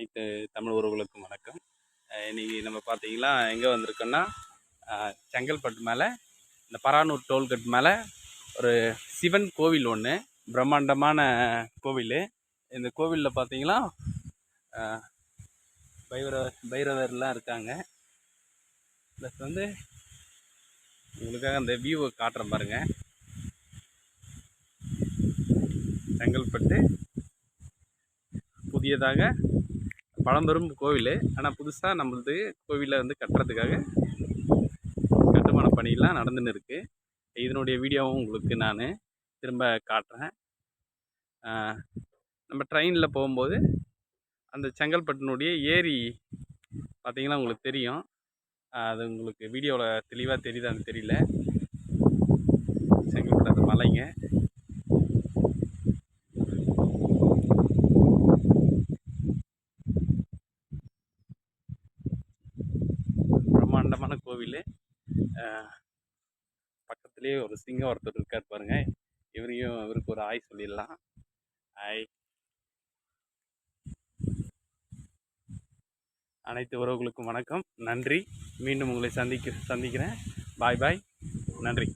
அனைத்து தமிழ் உறவுகளுக்கும் வணக்கம். இன்றைக்கி நம்ம பார்த்தீங்கன்னா எங்கே வந்திருக்கோன்னா, செங்கல்பட்டு மேலே இந்த பரானூர் டோல்கேட் மேலே ஒரு சிவன் கோவில் ஒன்று, பிரம்மாண்டமான கோவில். இந்த கோவிலில் பார்த்தீங்கன்னா பைரவர்லாம் இருக்காங்க. ப்ளஸ் வந்து உங்களுக்காக அந்த வியூவை காட்டுறேன் பாருங்கள். செங்கல்பட்டு புதியதாக பழம்பெரும் கோவில், ஆனால் புதுசாக நம்மளது கோவிலை வந்து கட்டுறதுக்காக கட்டுமான பணியெல்லாம் நடந்துன்னு இருக்குது. இதனுடைய வீடியோவும் உங்களுக்கு நான் திரும்ப காட்டுறேன். நம்ம ட்ரெயினில் போகும்போது அந்த செங்கல்பட்டினுடைய ஏரி பார்த்திங்கன்னா உங்களுக்கு தெரியும். அது உங்களுக்கு வீடியோவில் தெளிவாக தெரியுதான்னு தெரியல. செங்கல்பட்டு அந்த மலைங்க. பிரம்மாண்டமான கோவில். பக்கத்துலேயே ஒரு சிங்கம் ஒருத்தர் இருக்கார் பாருங்க. இவருக்கு ஒரு ஆய் சொல்லிடலாம். ஆய். அனைத்து உறவுகளுக்கும் வணக்கம், நன்றி. மீண்டும் உங்களை சந்திக்கிறேன். பாய் பாய், நன்றி.